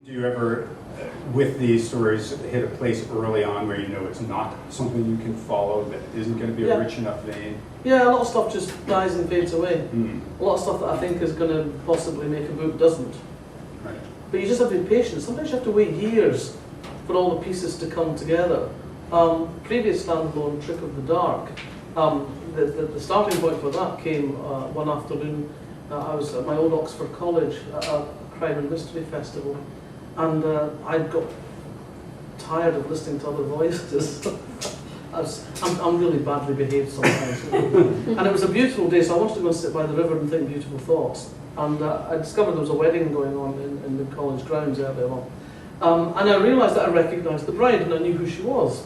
Do you ever, with these stories, hit a place early on where you know it's not something you can follow, that isn't going to be a rich enough vein? Yeah, a lot of stuff just dies and fades away. Mm. A lot of stuff that I think is going to possibly make a book doesn't. Right. But you just have to be patient. Sometimes you have to wait years for all the pieces to come together. Previous standalone, Trick of the Dark, the starting point for that came one afternoon. I was at my old Oxford College at a crime and mystery festival, and I got tired of listening to other voices. I'm really badly behaved sometimes. And it was a beautiful day, so I wanted to go and sit by the river and think beautiful thoughts. And I discovered there was a wedding going on in the college grounds earlier on. And I realised that I recognised the bride and I knew who she was.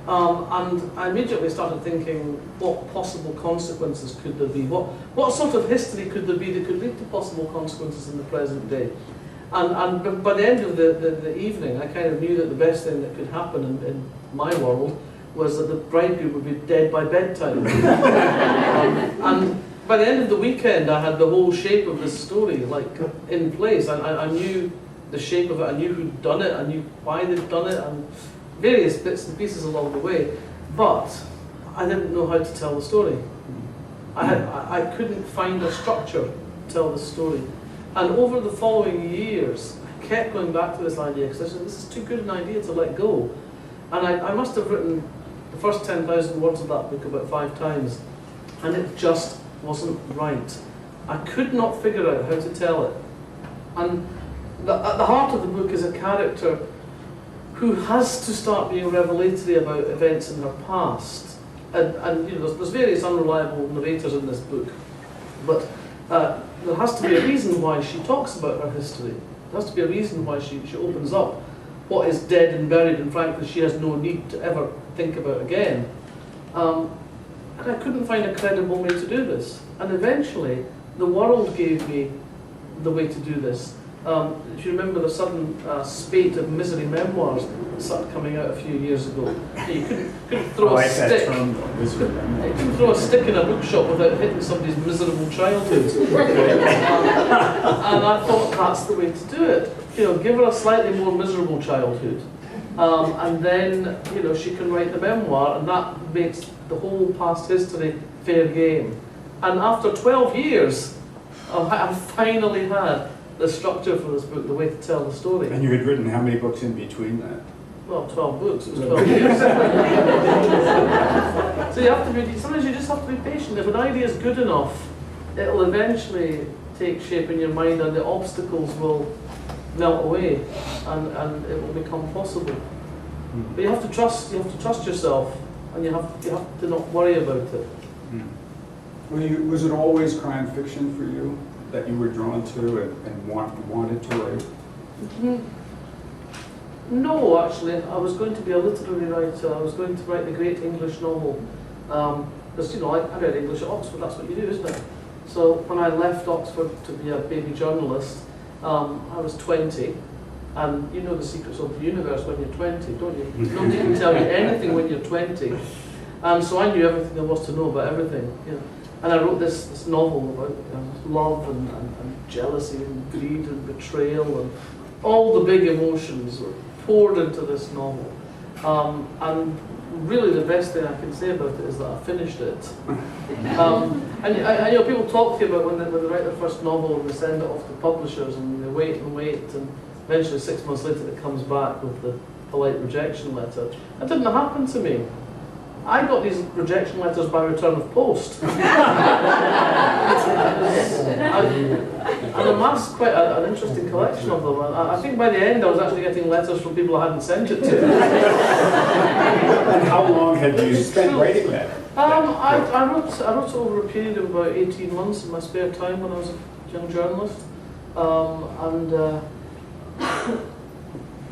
And I immediately started thinking, what possible consequences could there be? What sort of history could there be that could lead to possible consequences in the present day? And by the end of the evening, I kind of knew that the best thing that could happen in my world was that the bridegroom would be dead by bedtime. And by the end of the weekend, I had the whole shape of this story in place. I knew the shape of it, I knew who'd done it, I knew why they'd done it, and various bits and pieces along the way. But I didn't know how to tell the story. I couldn't find a structure to tell the story. And over the following years, I kept going back to this idea, because I said, this is too good an idea to let go. And I must have written the first 10,000 words of that book about 5 times, and it just wasn't right. I could not figure out how to tell it. And at the heart of the book is a character who has to start being revelatory about events in her past. And you know, there's various unreliable narrators in this book, but there has to be a reason why she talks about her history. There has to be a reason why she opens up what is dead and buried, and frankly she has no need to ever think about again. And I couldn't find a credible way to do this. And eventually, the world gave me the way to do this. If you remember the sudden spate of misery memoirs that started coming out a few years ago, you couldn't throw a stick. You couldn't throw a stick in a bookshop without hitting somebody's miserable childhood. And I thought that's the way to do it. You know, give her a slightly more miserable childhood, and then she can write the memoir, and that makes the whole past history fair game. And after 12 years, I've finally had the structure for this book, the way to tell the story. And you had written how many books in between that? Well, 12 books. It was 12 years. So you have to be. Sometimes you just have to be patient. If an idea is good enough, it'll eventually take shape in your mind, and the obstacles will melt away, and it will become possible. But you have to trust. You have to trust yourself, and you have to not worry about it. Was it always crime fiction for you that you were drawn to and wanted to write? No, actually, I was going to be a literary writer. I was going to write the great English novel. Because I read English at Oxford. That's what you do, isn't it? So when I left Oxford to be a baby journalist, I was 20, and you know the secrets of the universe when you're 20, don't you? Nobody can tell you anything when you're 20. And so I knew everything there was to know about everything. And I wrote this novel about love and jealousy and greed and betrayal, and all the big emotions were poured into this novel. And really the best thing I can say about it is that I finished it. And people talk to you about when they write their first novel and they send it off to publishers and they wait, and eventually 6 months later it comes back with the polite rejection letter. That didn't happen to me. I got these rejection letters by return of post. And amassed quite an interesting collection of them. I think by the end I was actually getting letters from people I hadn't sent it to. And how long had you spent writing that? I wrote it over a period of about 18 months in my spare time when I was a young journalist.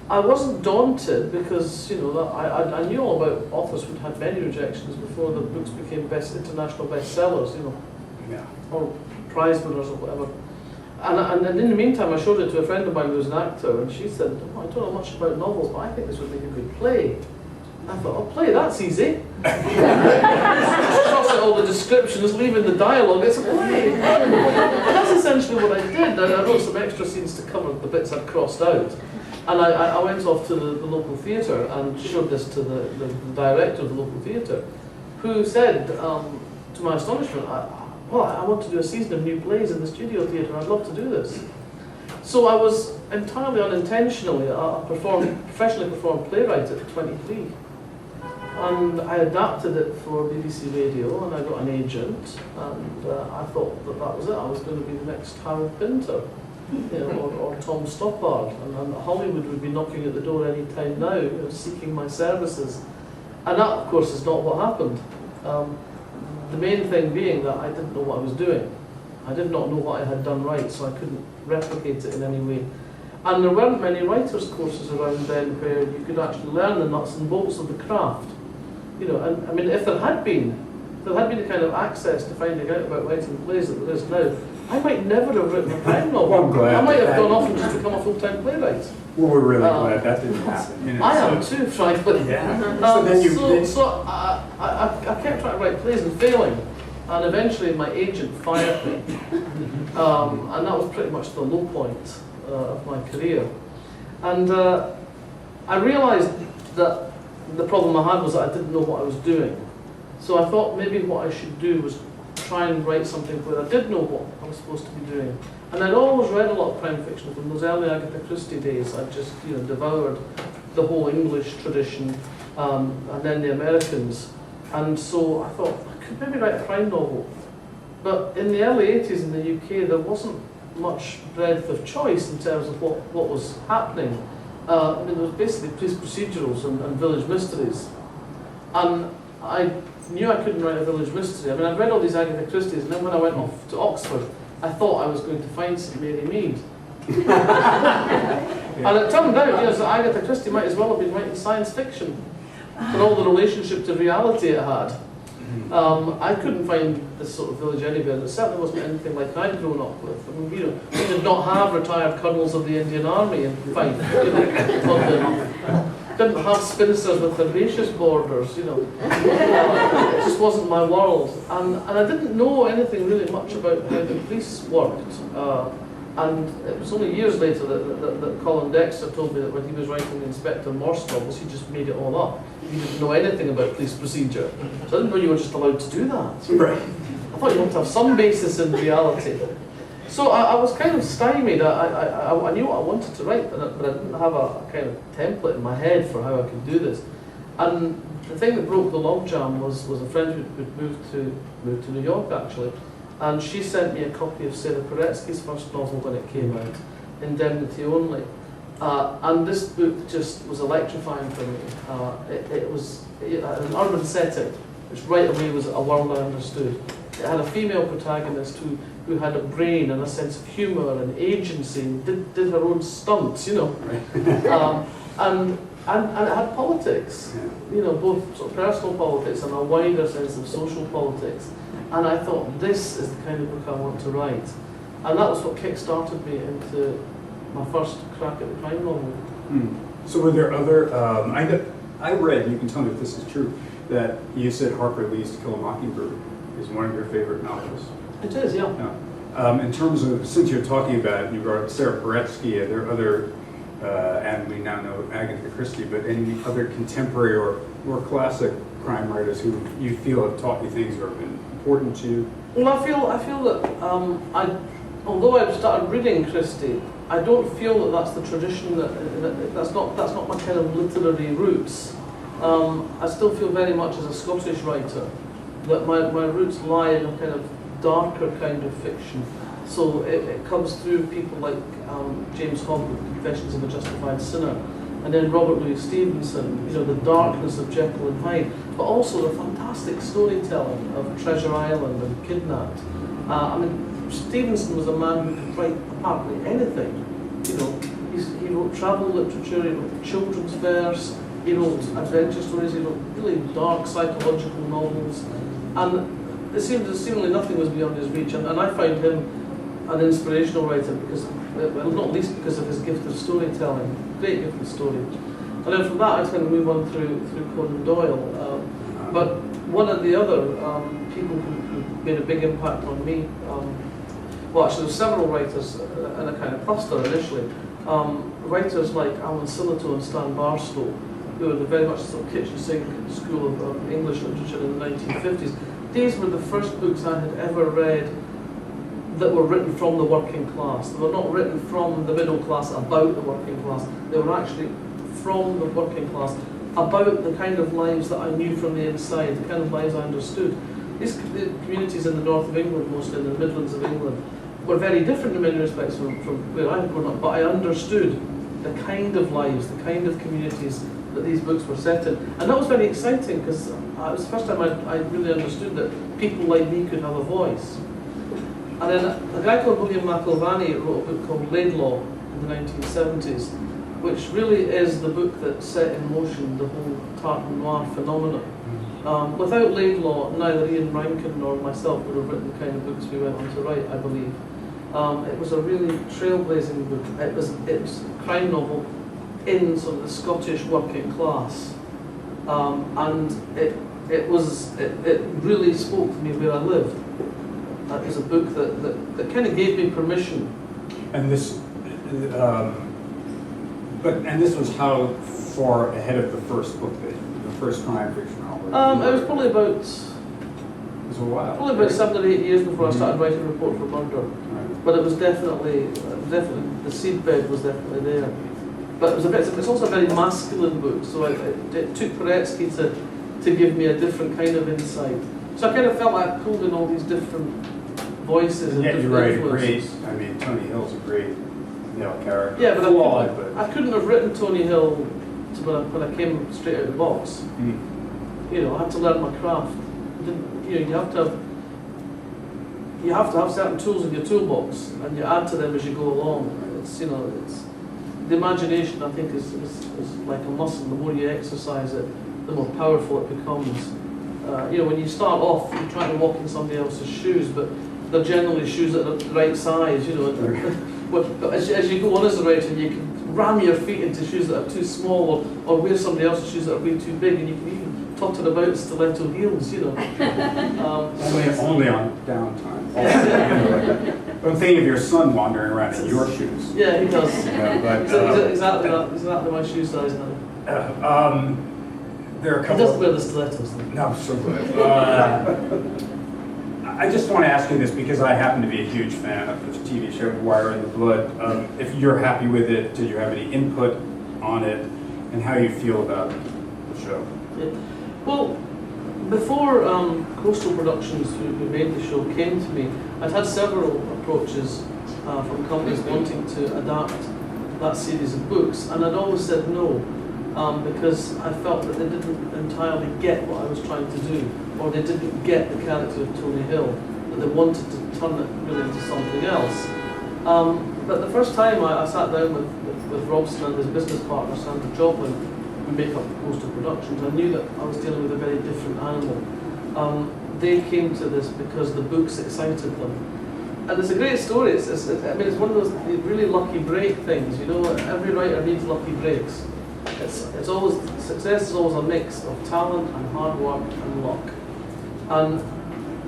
I wasn't daunted because I knew all about authors who'd had many rejections before the books became international bestsellers, or prize winners or whatever. And in the meantime, I showed it to a friend of mine who was an actor, and she said, "Oh, I don't know much about novels, but I think this would make a good play." I thought, "Oh, play, that's easy." Cross out all the descriptions, leave in the dialogue, it's a play. And that's essentially what I did. I wrote some extra scenes to cover the bits I'd crossed out. And I went off to the local theatre and showed this to the director of the local theatre, who said, to my astonishment, I want to do a season of new plays in the studio theatre, I'd love to do this. So I was entirely unintentionally a professionally performed playwright at 23. And I adapted it for BBC Radio, and I got an agent, and I thought that was it. I was going to be the next Harold Pinter, or Tom Stoppard, and Hollywood would be knocking at the door any time now, seeking my services. And that, of course, is not what happened. The main thing being that I didn't know what I was doing. I did not know what I had done right, so I couldn't replicate it in any way. And there weren't many writers' courses around then where you could actually learn the nuts and bolts of the craft. And I mean, if there had been the kind of access to finding out about writing plays that there is now, I might never have written a crime novel. Well, I'm glad I might have that- gone off and just become a full-time playwright. Well, we're really glad that didn't happen. I am too, frankly. Yeah. So then you So I kept trying to write plays and failing, and eventually my agent fired me, and that was pretty much the low point of my career. And I realised that the problem I had was that I didn't know what I was doing. So I thought maybe what I should do was try and write something where I did know what I was supposed to be doing. And I'd always read a lot of crime fiction from those early Agatha Christie days. I just devoured the whole English tradition, and then the Americans. And so I thought I could maybe write a crime novel. But in the early 80s in the UK, there wasn't much breadth of choice in terms of what was happening. I mean, there was basically police procedurals and village mysteries. And I knew I couldn't write a village mystery. I mean, I'd read all these Agatha Christie's, and then when I went off to Oxford, I thought I was going to find St Mary Mead. And it turned out, that Agatha Christie might as well have been writing science fiction for all the relationship to reality it had. I couldn't find this sort of village anywhere. It certainly wasn't anything like I'd grown up with. I mean, we did not have retired colonels of the Indian Army in Fife, oddly enough. Didn't have spinsters with herbaceous borders, It just wasn't my world. And I didn't know anything really much about how the police worked. And it was only years later that Colin Dexter told me that when he was writing the Inspector Morse novels, he just made it all up. He didn't know anything about police procedure. So I didn't know you were just allowed to do that. Right. I thought you wanted to have some basis in reality. So I was kind of stymied. I knew what I wanted to write, but I didn't have a kind of template in my head for how I could do this. And the thing that broke the logjam was a friend who'd moved to New York, actually. And she sent me a copy of Sarah Paretsky's first novel when it came out, Indemnity Only. And this book just was electrifying for me. It was an urban setting, which right away was a world I understood. It had a female protagonist who had a brain and a sense of humour and agency and did her own stunts, and it had politics, both sort of personal politics and a wider sense of social politics. And I thought, this is the kind of book I want to write. And that was what kick-started me into my first crack at the crime novel. So were there other, I read, you can tell me if this is true, that you said Harper Lee's To Kill a Mockingbird is one of your favorite novels. It is, yeah. In terms of, since you're talking about it, you brought up Sarah Paretsky, are there other, and we now know Agatha Christie, but any other contemporary or more classic crime writers who you feel have taught you things or have been important to you? Well, I feel that although I've started reading Christie, I don't feel that that's the tradition. That's not my kind of literary roots. I still feel very much as a Scottish writer that my roots lie in a kind of darker kind of fiction. So it comes through people like James Hogg with Confessions of a Justified Sinner, and then Robert Louis Stevenson, the darkness of Jekyll and Hyde, but also the fantastic storytelling of Treasure Island and Kidnapped. I mean, Stevenson was a man who could write apparently anything. He wrote travel literature, he wrote children's verse, he wrote adventure stories, he wrote really dark psychological novels, and it seemed seemingly nothing was beyond his reach. And I found him an inspirational writer because, well, not least because of his gift of storytelling, great gift of story. And then from that I kind of move on through Conan Doyle. But one of the other people who made a big impact on me, well, actually there were several writers in a kind of cluster initially. Writers like Alan Sillitoe and Stan Barstow, who were the very much sort of kitchen sink school of English literature in the 1950s, these were the first books I had ever read that were written from the working class. They were not written from the middle class about the working class. They were actually from the working class about the kind of lives that I knew from the inside, the kind of lives I understood. These communities in the north of England, mostly in the Midlands of England, were very different in many respects from where I had grown up, but I understood the kind of lives, the kind of communities that these books were set in. And that was very exciting, because it was the first time I really understood that people like me could have a voice. And then a guy called William McIlvanney wrote a book called Laidlaw in the 1970s, which really is the book that set in motion the whole tartan noir phenomenon. Without Laidlaw, neither Ian Rankin nor myself would have written the kind of books we went on to write, I believe. It was a really trailblazing book. It was a crime novel in sort of the Scottish working class, and it really spoke to me where I lived. It was a book that kind of gave me permission. And this, and this was how far ahead of the first book, the first crime fiction novel? It was probably about. It was a while. Probably about 7 or 8 years before I started writing a report for Murder. Right. But it was definitely the seedbed was definitely there. But it's also a very masculine book, so it took Paretsky to give me a different kind of insight. So I kind of felt like I pulled in all these different voices and yeah, different you're right. influences. Great. I mean, Tony Hill's a great character. Yeah, but Flawed, I couldn't have written Tony Hill when I came straight out of the box. Mm. I had to learn my craft. You have to have certain tools in your toolbox, and you add to them as you go along. It's the imagination. I think is like a muscle. The more you exercise it, the more powerful it becomes. When you start off, you're trying to walk in somebody else's shoes, but they're generally shoes that are the right size. But as you go on as a writer, you can ram your feet into shoes that are too small, or wear somebody else's shoes that are way too big, and you can even totter about stiletto heels. Only on downtime. I'm thinking of your son wandering around in your shoes. Yeah, he does. Exactly my shoe size now. There are a He couple. doesn't wear the stilettos. No, so good. I just want to ask you this because I happen to be a huge fan of this TV show, Wire in the Blood. If you're happy with it, did you have any input on it, and how you feel about the show? Yeah. Well, before Coastal Productions, who made the show, came to me, I'd had several approaches from companies wanting to adapt that series of books, and I'd always said no, because I felt that they didn't entirely get what I was trying to do, or they didn't get the character of Tony Hill, that they wanted to turn it really into something else. But the first time I sat down with Robson and his business partner, Sandra Joplin, who make up Coastal Productions, I knew that I was dealing with a very different animal. They came to this because the books excited them. And it's a great story. It's one of those really lucky break things. Every writer needs lucky breaks. It's always, success is always a mix of talent and hard work and luck. And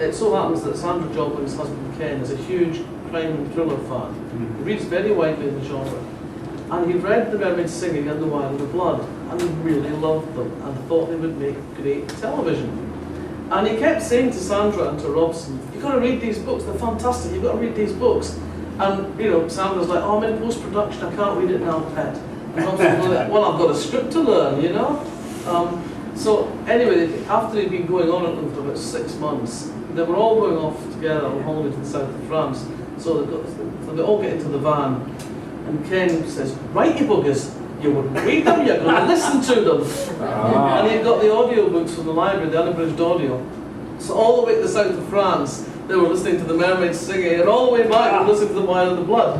it so happens that Sandra Joplin's husband Ken is a huge crime and thriller fan. He reads very widely in the genre. And he read The Mermaid Singing and The Wire in the Blood, and he really loved them and thought they would make great television. And he kept saying to Sandra and to Robson, "You've got to read these books, they're fantastic, you've got to read these books." And Sandra's like, "Oh, I'm in post-production, I can't read it now, pet." And Robson's like, "Well, I've got a script to learn, So anyway, after he'd been going on at them for about 6 months, they were all going off together on holiday to the south of France. So they all get into the van, and Ken says, "Right, you buggers, you wouldn't read them, you're going to listen to them." And he got the audio books from the library, the unabridged audio. So all the way to the south of France, they were listening to the mermaids singing, and all the way back, they were listening to The Wire and the Blood.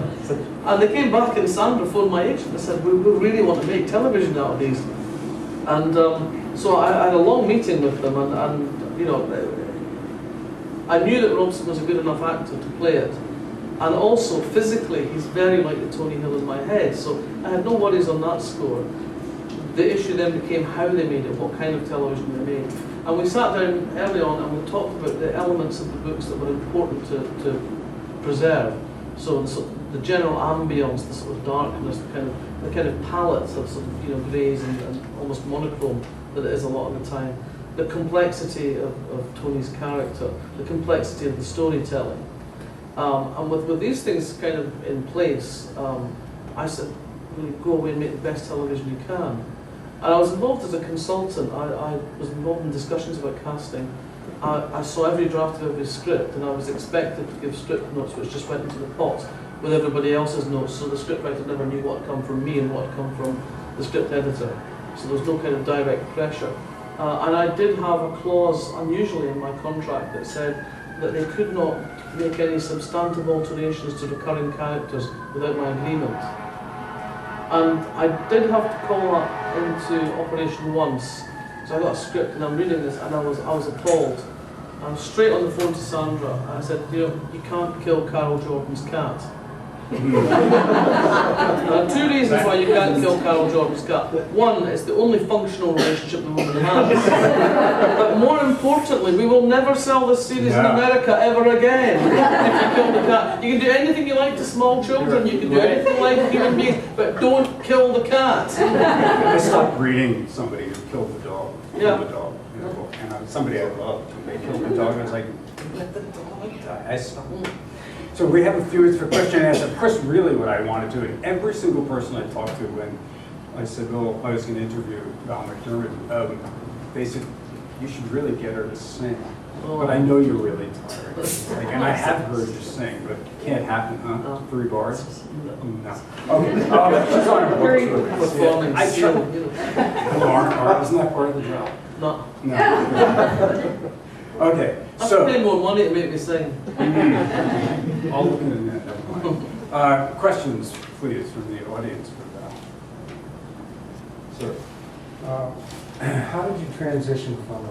And they came back, and Sandra phoned my agent and said, we really want to make television out of these. And so I had a long meeting with them, and I knew that Robson was a good enough actor to play it. And also, physically, he's very like the Tony Hill in my head, so I had no worries on that score. The issue then became how they made it, what kind of television they made. And we sat down early on and we talked about the elements of the books that were important to preserve. So the general ambience, the sort of darkness, the kind of palettes of sort of, you know, greys and almost monochrome that it is a lot of the time. The complexity of Tony's character, the complexity of the storytelling. And with these things kind of in place, I said, really go away and make the best television you can. And I was involved as a consultant. I was involved in discussions about casting. I saw every draft of every script, and I was expected to give script notes which just went into the pot with everybody else's notes, so the scriptwriter never knew what had come from me and what had come from the script editor. So there was no kind of direct pressure. And I did have a clause, unusually in my contract, that said that they could not make any substantive alterations to recurring characters without my agreement. And I did have to call that into operation once. So I got a script and I'm reading this and I was appalled. I was straight on the phone to Sandra and I said, you know, you can't kill Carol Jordan's cat. There are two reasons why you can't kill Carol Jordan's cat. One, it's the only functional relationship the woman has. But more importantly, we will never sell this series in America ever again if you kill the cat. You can do anything you like to small children, you can do anything you like to human beings, but don't kill the cat. I stopped reading somebody who killed the dog. Yeah. Killed the dog. You know, and somebody I loved, and they killed the dog. I was like, let the dog die. I stopped. So we have a few minutes for question and answer. First, really what I want to do, and every single person I talked to when I said, oh, I was going to interview Val McDermid, they said, you should really get her to sing. But I know you're really tired. Like, and I have heard you sing, but it can't happen, huh? No. 3 bars? No. Okay. She's on her book. Performing. I tried. Isn't that part of the job? No. No. Okay. I So. pay more money to make me sing. I'll look at that. Never mind. Questions, please, from the audience for Val. Sir. How did you transition from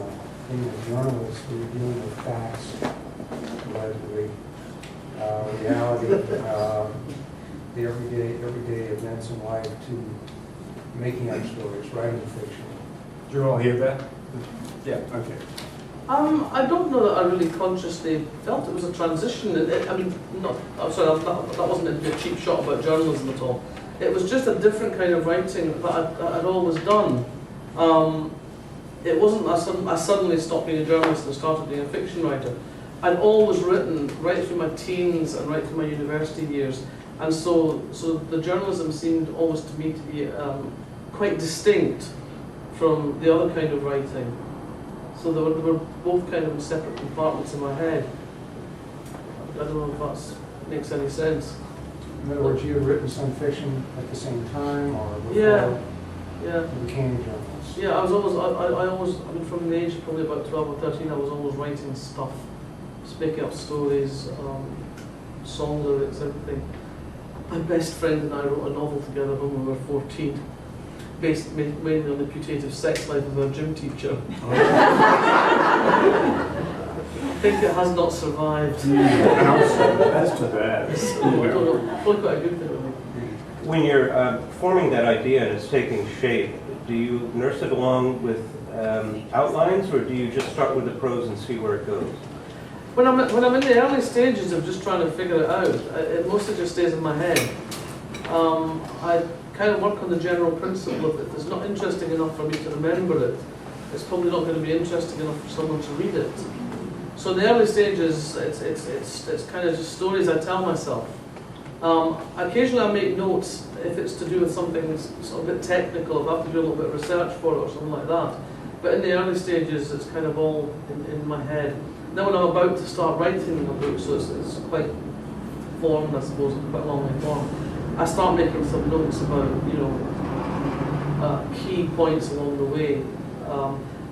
being a journalist who you're dealing with facts, allegedly, reality, the everyday events in life, to making up stories, writing fiction? Did you all hear that? Yeah, okay. I don't know that I really consciously felt it was a transition. I mean, I'm sorry, that wasn't a cheap shot about journalism at all. It was just a different kind of writing that I'd always done. It wasn't I suddenly stopped being a journalist and started being a fiction writer. I'd always written right through my teens and right through my university years, and so the journalism seemed always to me to be quite distinct from the other kind of writing. So they were both kind of in separate compartments in my head. I don't know if that makes any sense. In other words, you had written some fiction at the same time, or before Yeah. you became a journalist? Yeah, I mean, from the age of probably about 12 or 13, I was always writing stuff, just making up stories, song lyrics, everything. My best friend and I wrote a novel together when we were 14. Based mainly on the putative sex life of our gym teacher. I think it has not survived. That's too bad. Probably quite a good thing. When you're forming that idea and it's taking shape, do you nurse it along with outlines, or do you just start with the prose and see where it goes? When I'm in the early stages of just trying to figure it out, it mostly just stays in my head. I kind of work on the general principle of if it's not interesting enough for me to remember it, it's probably not going to be interesting enough for someone to read it. So in the early stages, it's kind of just stories I tell myself. Occasionally I make notes if it's to do with something that's sort of a bit technical, if I have to do a little bit of research for it or something like that. But in the early stages, it's kind of all in my head. Then when I'm about to start writing a book, so it's quite formed, I suppose, quite longly formed, I start making some notes about, you know, key points along the way.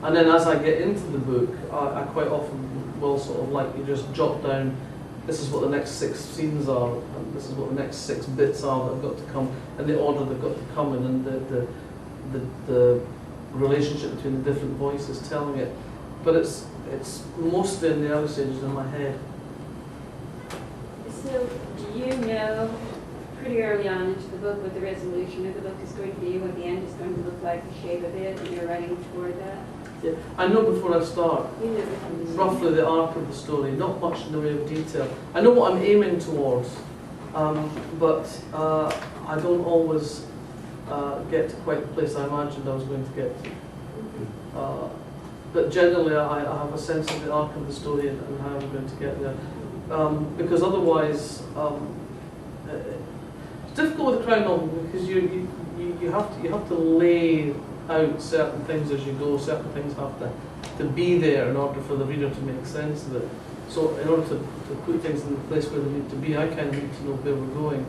And then as I get into the book, I quite often will sort of like you just jot down, this is what the next 6 scenes are, and this is what the next 6 bits are that have got to come, and the order they've got to come in, and the relationship between the different voices telling it. But it's mostly in the early stages in my head. So do you know pretty early on into the book what the resolution of the book is going to be, what the end is going to look like, the shape of it, and you're writing toward that? Yeah. I know before I start You know from the roughly the arc of the story, not much in the way of detail. I know what I'm aiming towards, But I don't always get to quite the place I imagined I was going to get to. But generally, I have a sense of the arc of the story and how I'm going to get there. Because otherwise, it's difficult with a crime novel because you have to lay out certain things as you go. Certain things have to be there in order for the reader to make sense of it. So in order to put things in the place where they need to be, I kind of need to know where we're going.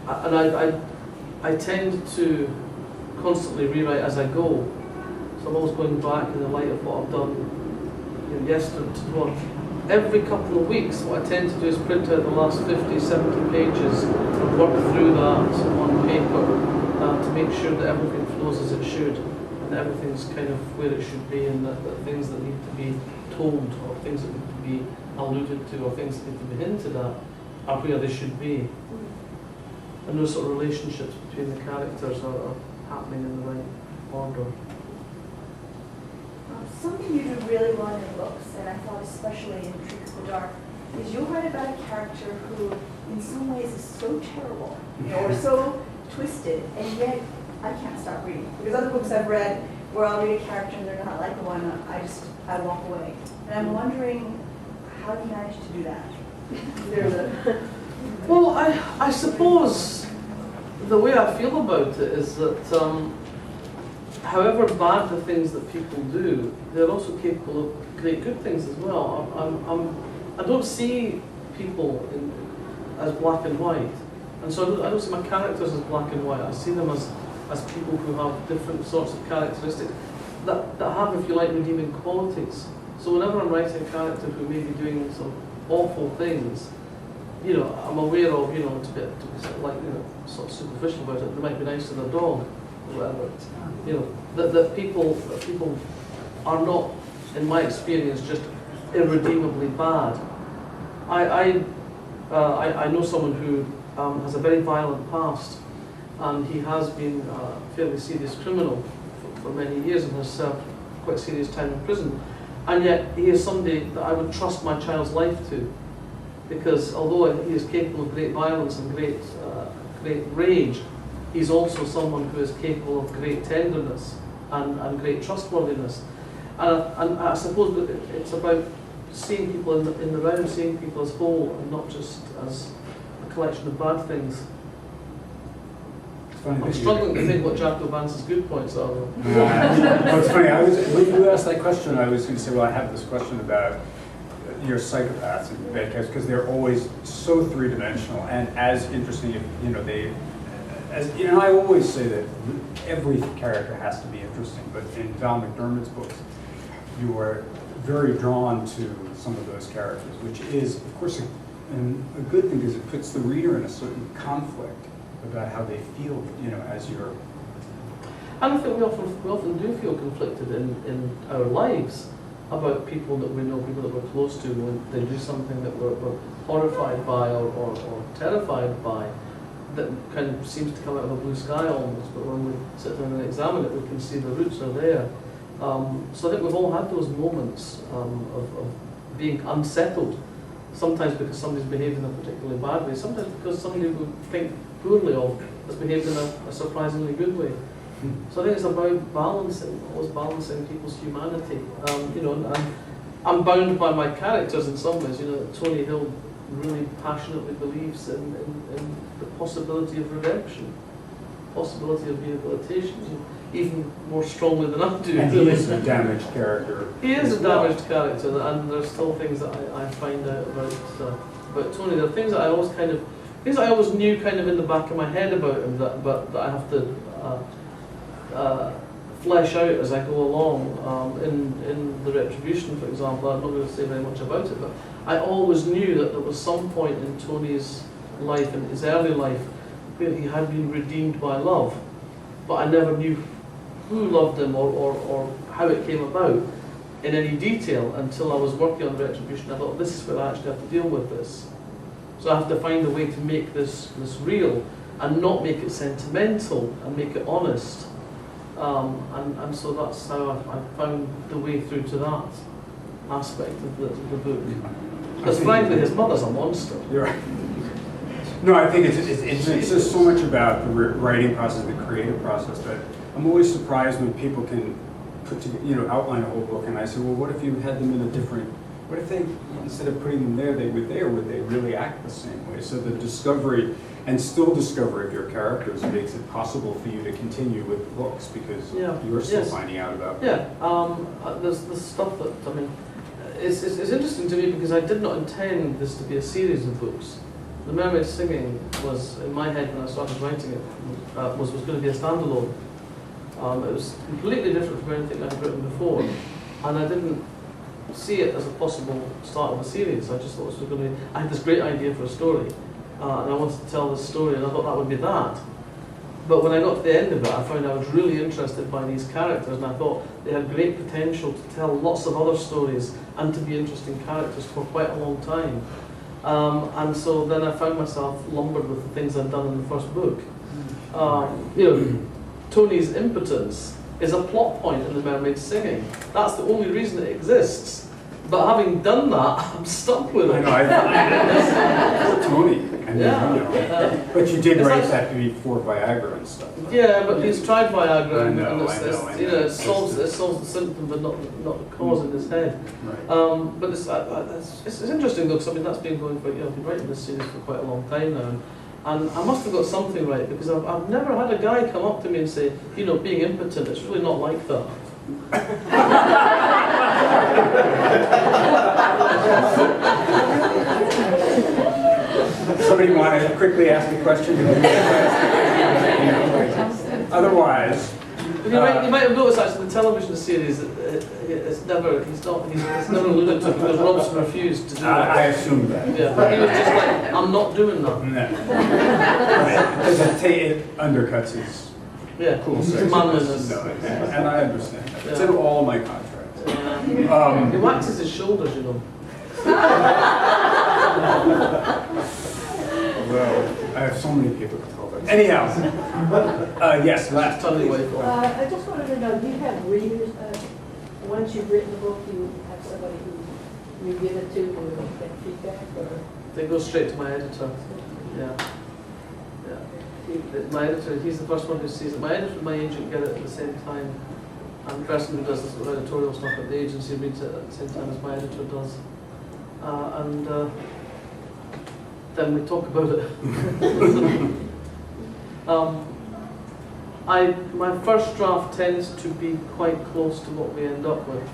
And I tend to constantly rewrite as I go. So I'm always going back in the light of what I've done yesterday. Every couple of weeks, what I tend to do is print out the last 50, 70 pages and work through that on paper to make sure that everything flows as it should and that everything's kind of where it should be, and that things that need to be told or things that need to be alluded to or things that need to be hinted at are where they should be. And those sort of relationships between the characters are happening in the right order. Something you do really well in your books, and I thought especially in Trick of the Dark, is you'll write about a character who in some ways is so terrible, or so twisted, and yet I can't stop reading. Because other books I've read where I'll read a character and they're not like the one, I walk away. And I'm wondering how you manage to do that. Well, I suppose the way I feel about it is that however bad the things that people do, they're also capable of great good things as well. I don't see people as black and white, and so I don't see my characters as black and white. I see them as people who have different sorts of characteristics that have, if you like, redeeming qualities. So whenever I'm writing a character who may be doing some awful things, I'm aware of, to be sort of like, sort of superficial about it. They might be nice to their dog, or whatever. That people are not, in my experience, just irredeemably bad. I know someone who has a very violent past, and he has been a fairly serious criminal for many years and has served quite serious time in prison. And yet he is somebody that I would trust my child's life to, because although he is capable of great violence and great rage, he's also someone who is capable of great tenderness and great trustworthiness. And I suppose it's about seeing people in the round, seeing people as whole and not just as a collection of bad things. I'm struggling to think what Jack Vance's good points are, though. Well, it's funny, when you asked that question, I was going to say, well, I have this question about your psychopaths and bad guys, because they're always so three-dimensional and as interesting, I always say that every character has to be interesting, but in Val McDermid's books, you are very drawn to some of those characters, which is, of course, a good thing, because it puts the reader in a certain conflict about how they feel, as you're... And I think we often do feel conflicted in our lives about people that we know, people that we're close to, when they do something that we're horrified by or terrified by, that kind of seems to come out of a blue sky almost, but when we sit down and examine it, we can see the roots are there. So I think we've all had those moments of being unsettled, sometimes because somebody's behaved in a particularly bad way, sometimes because somebody we think poorly of has behaved in a surprisingly good way. So I think it's about always balancing people's humanity. And I'm bound by my characters in some ways. Tony Hill really passionately believes in the possibility of redemption, possibility of rehabilitation, even more strongly than I do. And he is a damaged character. He is a damaged character, and there's still things that I find out about Tony. There are things that I always knew kind of in the back of my head about him, but I have to flesh out as I go along. In The Retribution, for example, I'm not going to say very much about it, but I always knew that there was some point in Tony's life, in his early life, where he had been redeemed by love, but I never knew who loved him or how it came about in any detail until I was working on Retribution. I thought, this is where I actually have to deal with this. So I have to find a way to make this real and not make it sentimental and make it honest. And so that's how I found the way through to that. aspect of the book. Because frankly, his mother's a monster. You're right. No, I think it's just so much about the writing process, the creative process, that I'm always surprised when people can put together, outline a whole book, and I say, well, what if you had them in a different, what if they, instead of putting them there, would they really act the same way? So the discovery and still discovery of your characters makes it possible for you to continue with the books, because you're still finding out about them. Yeah, there's stuff that, I mean, it's interesting to me because I did not intend this to be a series of books. The Mermaid Singing was, in my head when I started writing it, was going to be a standalone. It was completely different from anything I'd written before, and I didn't see it as a possible start of a series. I just thought it was going to be, I had this great idea for a story, and I wanted to tell this story, and I thought that would be that. But when I got to the end of it, I found I was really interested by these characters, and I thought they had great potential to tell lots of other stories and to be interesting characters for quite a long time. And so then I found myself lumbered with the things I'd done in the first book. Tony's impotence is a plot point in The Mermaid Singing. That's the only reason it exists. But having done that, I'm stuck with it. I know, Tony. But you did write that before Viagra and stuff. Yeah, but he's tried Viagra, and I know. it solves the symptom, but not the cause in his head. Right. But it's interesting though, because I mean that's been going for, I've been writing this series for quite a long time now, and I must have got something right, because I've never had a guy come up to me and say, being impotent, it's really not like that. Somebody want to quickly ask a question? Otherwise, You might have noticed actually the television series. It's never alluded to because Robson refused to do that. I assumed that. Yeah, but he was just like, I'm not doing that. No. Because it undercuts his cool sex. Manliness. No, and I understand that. It's in all my contracts. He waxes his shoulders, Well, I have so many people to tell that. Anyhow, yes, last. Totally away from. I just wanted to know, do you have readers, once you've written the book, you have somebody who you give it to get feedback, or? They go straight to my editor. Yeah. My editor, he's the first one who sees it. My editor and my agent get it at the same time. And the person who does this editorial stuff at the agency reads it at the same time as my editor does. Then we talk about it. My first draft tends to be quite close to what we end up with.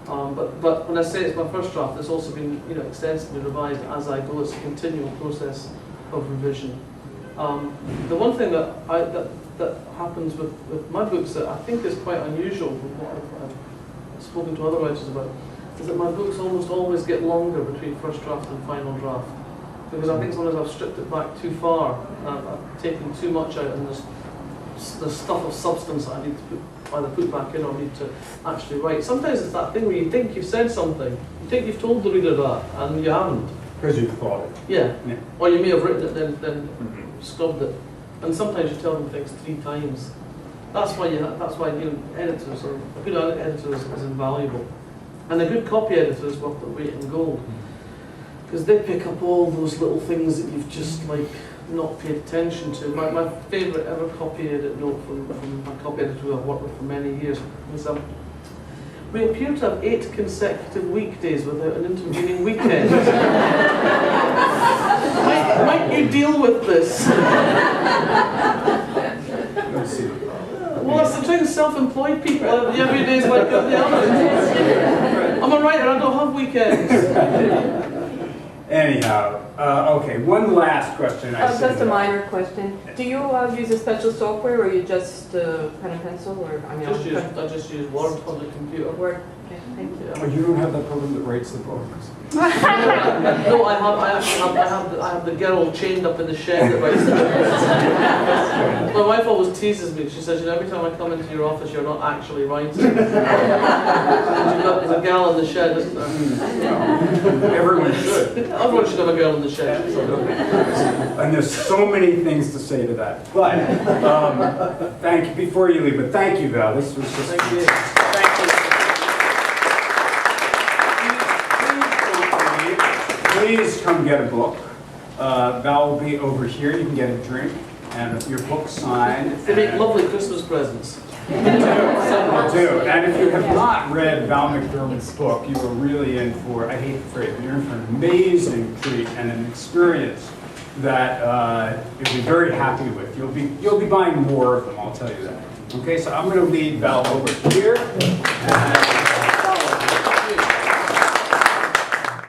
But when I say it's my first draft, it's also been extensively revised as I go. It's a continual process of revision. The one thing that happens with my books that I think is quite unusual from what I've spoken to other writers about is that my books almost always get longer between first draft and final draft. Because I think sometimes I've stripped it back too far, I've taken too much out, and there's stuff of substance that I need to either put back in or need to actually write. Sometimes it's that thing where you think you've said something, you think you've told the reader that, and you haven't. Because you've thought it. Yeah. Or you may have written it, then scrubbed it. And sometimes you tell them things 3 times. That's why editors, or a good editor is invaluable. And a good copy editor is worth their weight in gold. Because they pick up all those little things that you've just not paid attention to. My favourite ever copy edit note from my copy editor who I've worked with for many years was we appear to have 8 consecutive weekdays without an intervening weekend. might you deal with this? Let's see. Well, that's the thing, self-employed people, every day's like every other. I'm a writer, I don't have weekends. Anyhow, okay, one last question. Just a minor question. Do you use a special software, or you just pen and pencil, or I just use Word on the computer. Word? Okay, thank you. Oh, you don't have that program that writes the books? No, I have the girl chained up in the shed that writes the books. My wife always teases me. She says, every time I come into your office, you're not actually writing. There's a gal in the shed, isn't there? Everyone should. Everyone should have a girl in the shed. And there's so many things to say to that. But thank you, before you leave, but thank you, Val. This was just... Thank you. please come get a book. Val will be over here. You can get a drink and your book signed. They make lovely Christmas presents. Do. And if you have not read Val McDermid's book, you are really in for, I hate the phrase, but you're in for an amazing treat and an experience that you'll be very happy with. You'll be buying more of them, I'll tell you that. Okay, so I'm going to lead Val over here. And